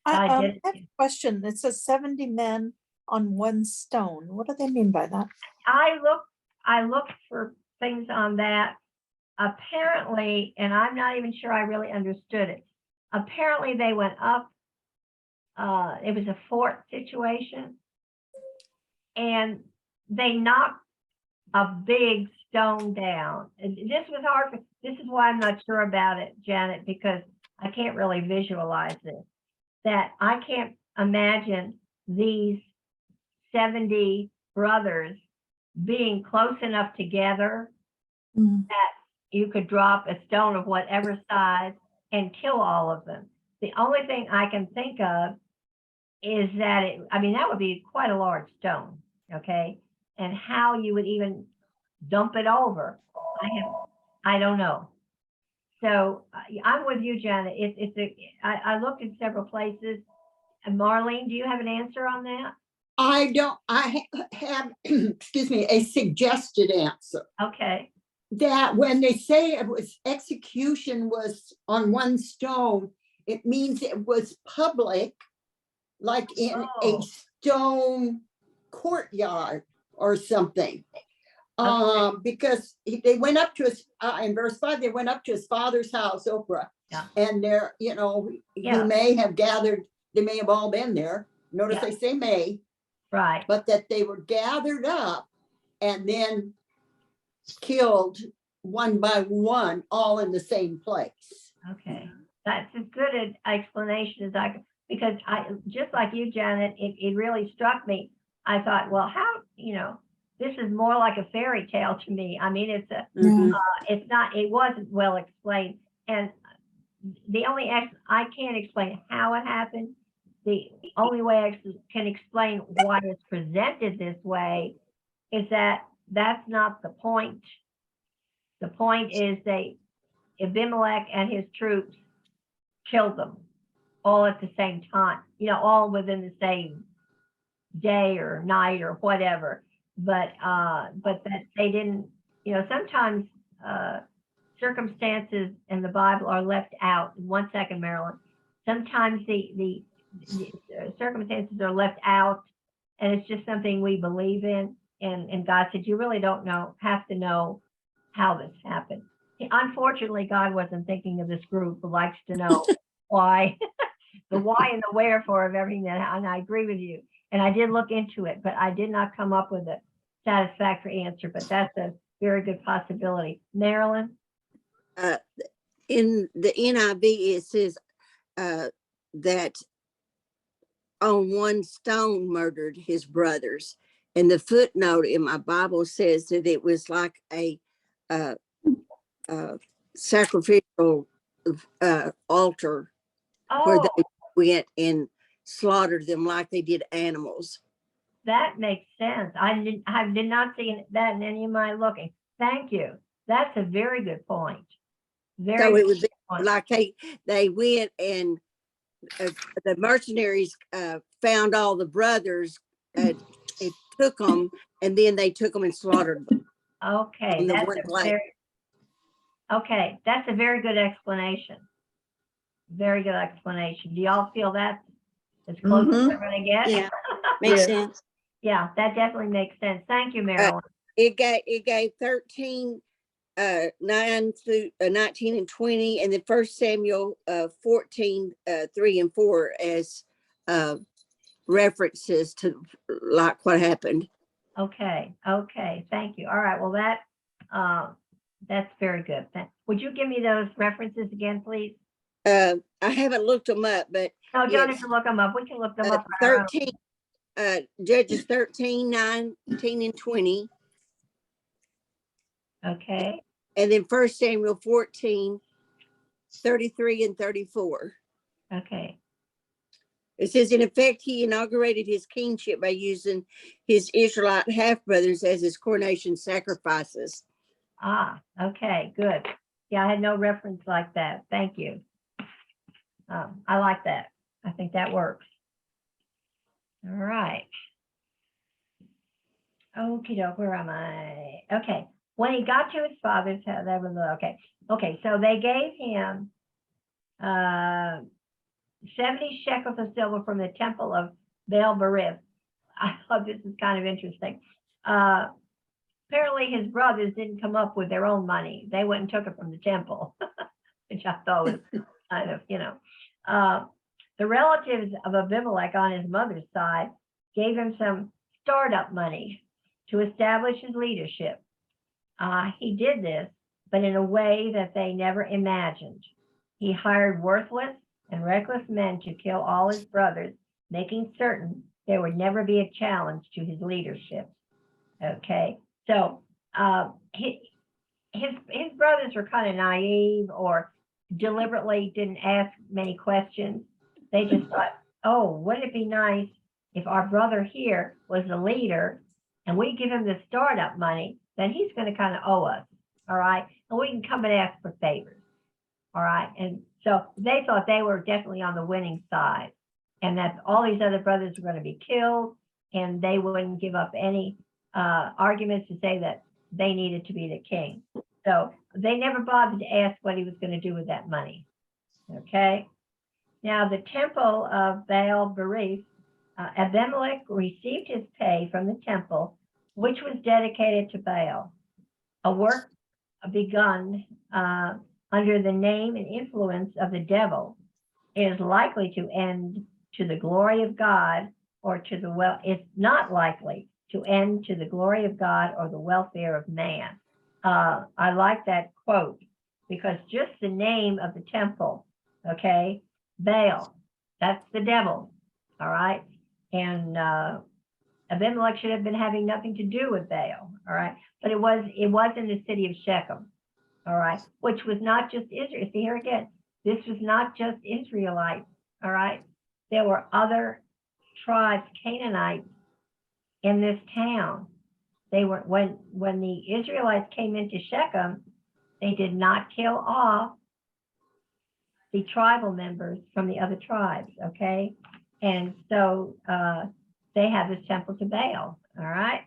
I have a question. It says 70 men on one stone. What do they mean by that? I looked for things on that. Apparently, and I'm not even sure I really understood it. Apparently they went up. It was a fort situation. And they knocked a big stone down. And this was hard. This is why I'm not sure about it, Janet, because I can't really visualize this. That I can't imagine these 70 brothers being close enough together that you could drop a stone of whatever size and kill all of them. The only thing I can think of is that that would be quite a large stone, okay? And how you would even dump it over, I don't know. So I'm with you, Janet. I looked in several places. And Marlene, do you have an answer on that? I have, excuse me, a suggested answer. Okay. That when they say execution was on one stone, it means it was public, like in a stone courtyard or something. Okay. Because they went up to his, in verse 5, they went up to his father's house, Ophrah. Yeah. And there, he may have gathered, they may have all been there. Notice Yeah. they say may. Right. But that they were gathered up and then killed one by one, all in the same place. Okay. That's as good an explanation as I could, because I, just like you, Janet, it really struck me. I thought, well, how, this is more like a fairy tale to me. I mean, it wasn't well explained. And the only, I can't explain how it happened. The only way I can explain why it's presented this way is that that's not the point. The point is Abimelech and his troops killed them all at the same time, all within the same day or night or whatever. But that they didn't, sometimes circumstances in the Bible are left out. 1 second, Marilyn. Sometimes the circumstances are left out, and it's just something we believe in. And God said, you really don't have to know how this happened. Unfortunately, God wasn't thinking of this group who likes to know why, the why and the wherefore of everything and I agree with you. And I did look into it, but I did not come up with a satisfactory answer, but that's a very good possibility. Marilyn? In the NIV, it says that on one stone murdered his brothers. And the footnote in my Bible says that it was like a sacrificial altar where Oh, they went and slaughtered them like they did animals. that makes sense. I did not see that in any of my looking. Thank you. That's a very good point. Very So it good would be point. like they went and the mercenaries found all the brothers, it took them, and then they took them and slaughtered them Okay, in the that's one a place. okay, that's a very good explanation. Very good explanation. Do y'all feel that's as close as we're gonna get? Yeah, makes Yeah. sense. Yeah, that definitely makes sense. Thank you, Marilyn. It gave 13, 9 through 19 and 20, and then 1 Samuel 14, 3 and 4 as references to like what happened. Okay, okay, thank you. All right, well, that's very good. Would you give me those references again, please? I haven't looked them up, but No, don't it's have to look them up. We can look them up on our own. 13, Judges 13, 19 and 20, Okay, and then 1 Samuel 14, 33 and 34. okay, It says, in effect, he inaugurated his kingship by using his Israelite half-brothers as his coronation sacrifices. okay, good. Yeah, I had no reference like that. Thank you. I like that. I think that works. All right. Okie doke, where am I? Okay, when he got to his father's house, that was, okay, so they gave him 70 shekels of silver from the temple of Baal Berith. I thought this is kind of interesting. Apparently his brothers didn't come up with their own money. They went and took it from the temple, which I thought was kind of, the relatives of Abimelech on his mother's side gave him some startup money to establish his leadership. He did this, but in a way that they never imagined. He hired worthless and reckless men to kill all his brothers, making certain there would never be a challenge to his leadership. Okay, so his brothers were kind of naive or deliberately didn't ask many questions. They just thought, oh, wouldn't it be nice if our brother here was the leader and we give him the startup money, then he's going to kind of owe us, all right? And we can come and ask for favors, all right? And so they thought they were definitely on the winning side and that all these other brothers were going to be killed and they wouldn't give up any arguments to say that they needed to be the king. So they never bothered to ask what he was going to do with that money, okay? Now, the temple of Baal Berith, Abimelech received his pay from the temple, which was dedicated to Baal, a work begun under the name and influence of the devil is likely to end to the glory of God or to the it's not likely to end to the glory of God or the welfare of man. I like that quote because just the name of the temple, okay, Baal, that's the devil, all right? And Abimelech should have been having nothing to do with Baal, all right? But it was in the city of Shechem, all right, which was not just Israel. See here again, this was not just Israelites, all right? There were other tribes, Canaanites, in this town. They were when the Israelites came into Shechem, they did not kill off the tribal members from the other tribes, okay? And so they have this temple to Baal, all right?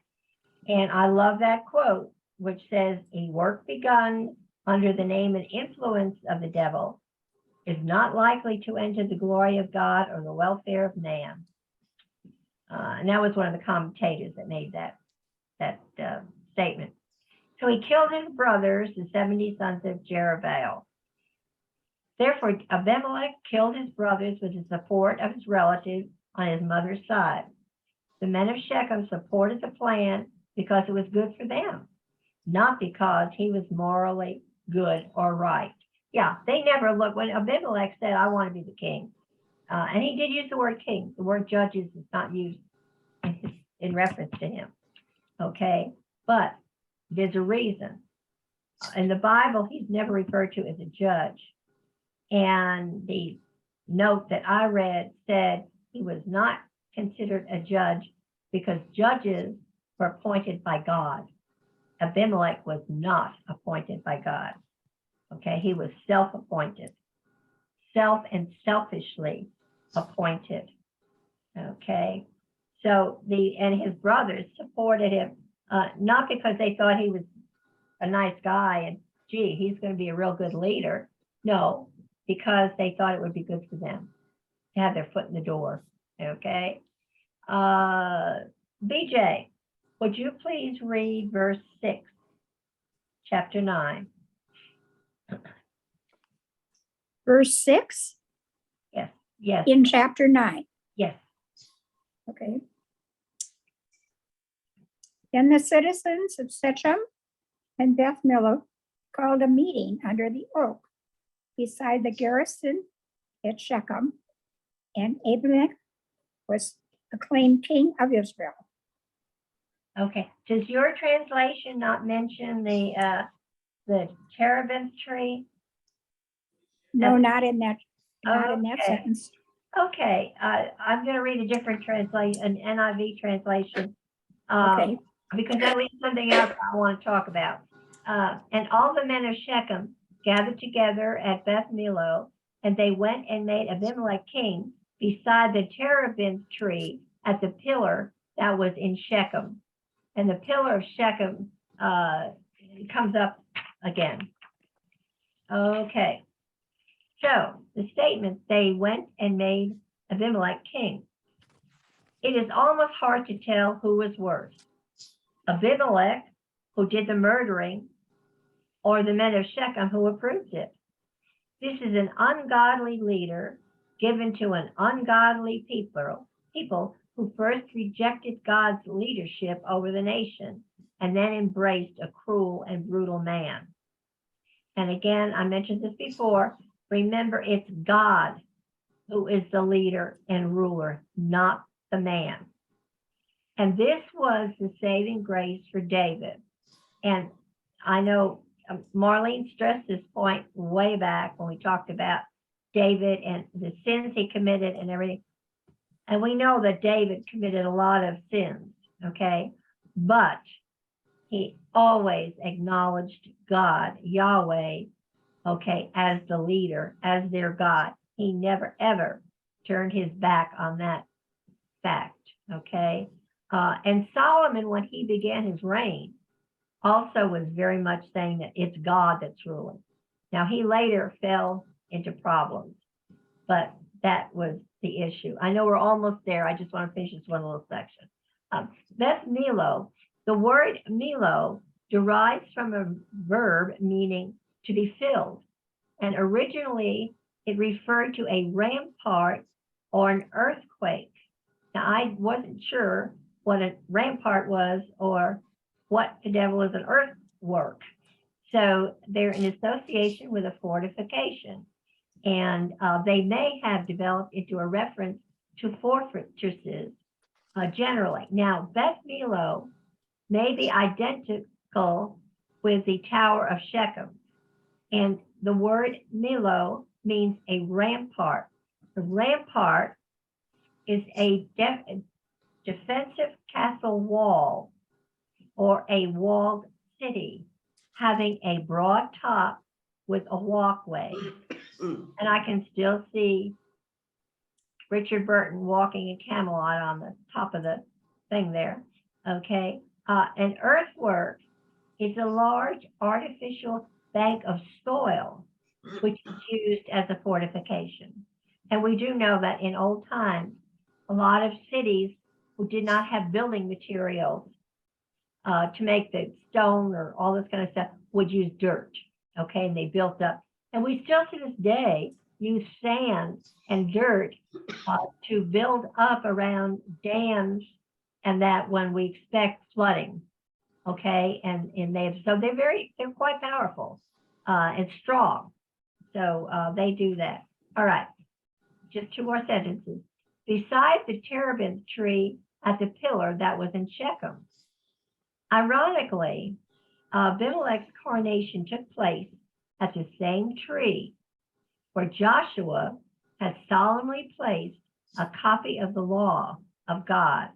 And I love that quote, which says, a work begun under the name and influence of the devil is not likely to enter the glory of God or the welfare of man. And that was one of the commentators that made that statement. So he killed his brothers, the 70 sons of Jerubbaal. Therefore, Abimelech killed his brothers with the support of his relatives on his mother's side. The men of Shechem supported the plan because it was good for them, not because he was morally good or right. Yeah, they never looked. When Abimelech said, I want to be the king, and he did use the word king. The word judges is not used in reference to him, okay? But there's a reason. in the Bible, he's never referred to as a judge. And the note that I read said he was not considered a judge because judges were appointed by God. Abimelech was not appointed by God. Okay, he was self-appointed, self and selfishly appointed. Okay, so and his brothers supported him, not because they thought he was a nice guy and gee, he's going to be a real good leader. No, because they thought it would be good for them to have their foot in the door. Okay, BJ, would you please read verse 6, chapter 9? Verse 6 Yes, yes, in chapter 9. yes. Okay. Then the citizens of Shechem and Beth Millo called a meeting under the oak beside the garrison at Shechem, and Abimelech was acclaimed king of Israel. Okay, does your translation not mention the terebinth tree? No, Okay. not in that Okay. sentence. Okay, I'm going to read a different translation, an NIV translation, Okay. because that leaves something else I want to talk about. And all the men of Shechem gathered together at Beth Millo, and they went and made Abimelech king beside the terebinth tree at the pillar that was in Shechem. And the pillar of Shechem comes up again. Okay. So the statement, they went and made Abimelech king. It is almost hard to tell who was worse, Abimelech, who did the murdering, or the men of Shechem who approved it. This is an ungodly leader given to an ungodly people who first rejected God's leadership over the nation and then embraced a cruel and brutal man. And again, I mentioned this before, remember, it's God who is the leader and ruler, not the man. And this was the saving grace for David. And I know Marlene stressed this point way back when we talked about David and the sins he committed and everything. And we know that David committed a lot of sins, okay? But he always acknowledged God, Yahweh, okay, as the leader, as their God. He never, ever turned his back on that fact, okay? And Solomon, when he began his reign, also was very much saying that it's God that's ruling. Now, he later fell into problems, but that was the issue. I know we're almost there. I just want to finish this one little section. Beth Millo, the word Millo derives from a verb meaning to be filled. And originally, it referred to a rampart or an earthquake. Now, I wasn't sure what a rampart was or what the devil is an earthwork. So they're in association with a fortification. And they may have developed into a reference to fortresses generally. Now, Beth Millo may be identical with the Tower of Shechem. And the word Millo means a rampart. The rampart is a defensive castle wall or a walled city having a broad top with a walkway. And I can still see Richard Burton walking in Camelot on the top of the thing there, okay? An earthwork is a large artificial bank of soil, which is used as a fortification. And we do know that in old times, a lot of cities who did not have building materials to make the stone or all this kind of stuff would use dirt, okay? And they built up. And we still to this day use sand and dirt to build up around dams and that when we expect flooding, okay? And so they're quite powerful and strong. So they do that. All right, just two more sentences. Beside the terebinth tree at the pillar that was in Shechem. Ironically, Abimelech's coronation took place at the same tree where Joshua had solemnly placed a copy of the law of God.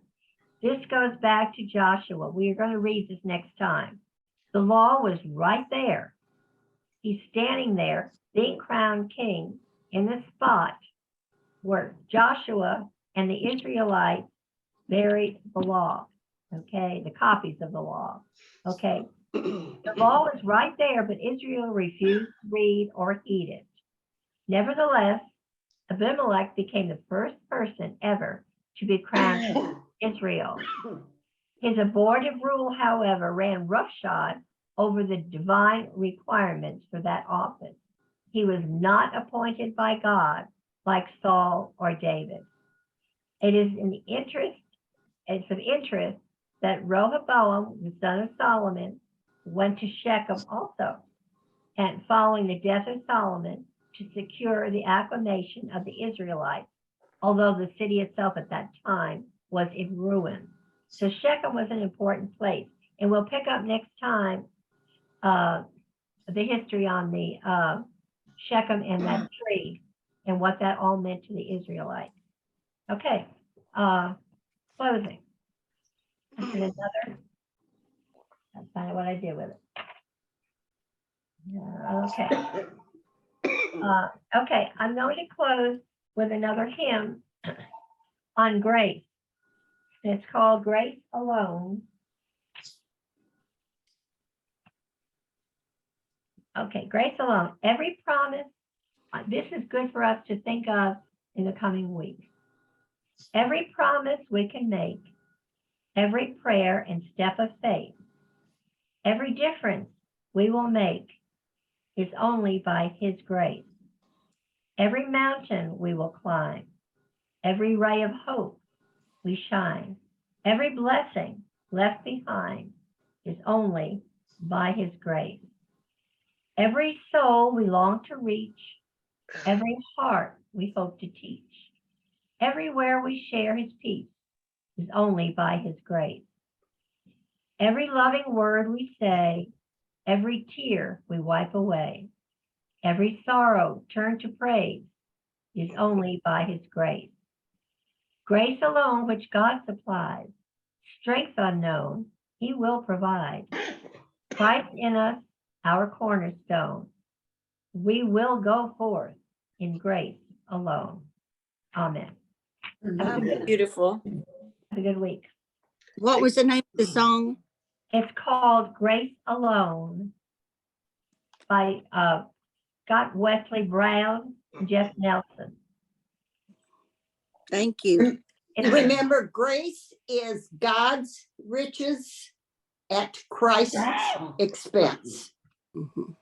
This goes back to Joshua. We are going to read this next time. The law was right there. He's standing there, being crowned king in the spot where Joshua and the Israelites buried the law, okay, the copies of the law, okay. The law was right there, but Israel refused to read or heed it. Nevertheless, Abimelech became the first person ever to be crowned Israel. His abortive rule, however, ran roughshod over the divine requirements for that office. He was not appointed by God like Saul or David. It is of interest that Rehoboam, the son of Solomon, went to Shechem also, and following the death of Solomon, to secure the acclamation of the Israelites, although the city itself at that time was in ruin. So Shechem was an important place, and we'll pick up next time the history on the Shechem and that tree and what that all meant to the Israelites. Okay, closing. And another. That's kind of what I did with it. Okay. Okay, I'm going to close with another hymn on grace. It's called Grace Alone. Okay, Grace Alone. Every promise, this is good for us to think of in the coming weeks. Every promise we can make, every prayer and step of faith, every difference we will make is only by his grace. Every mountain we will climb, every ray of hope we shine, every blessing left behind is only by his grace. Every soul we long to reach, every heart we hope to teach, everywhere we share his peace is only by his grace. Every loving word we say, every tear we wipe away, every sorrow turned to praise is only by his grace. Grace alone which God supplies, strength unknown, he will provide. Christ in us, our cornerstone, we will go forth in grace alone. Amen. Beautiful. Have a good week. What was the name of the song? It's called Grace Alone by Scott Wesley Brown and Jeff Nelson. Thank you. Remember, grace is God's riches at Christ's expense. Mhm.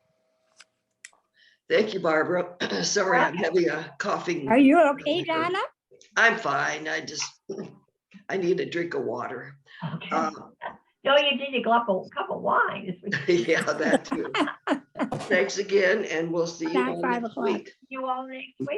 Thank you, Barbara. Sorry, I'm having a coughing. Are you okay, Donna? I'm fine. I need a drink of water. Okay. No, you did a cup of wine. Yeah, that too. Thanks again, and we'll see you About all 5 next o'clock. week. You all next week.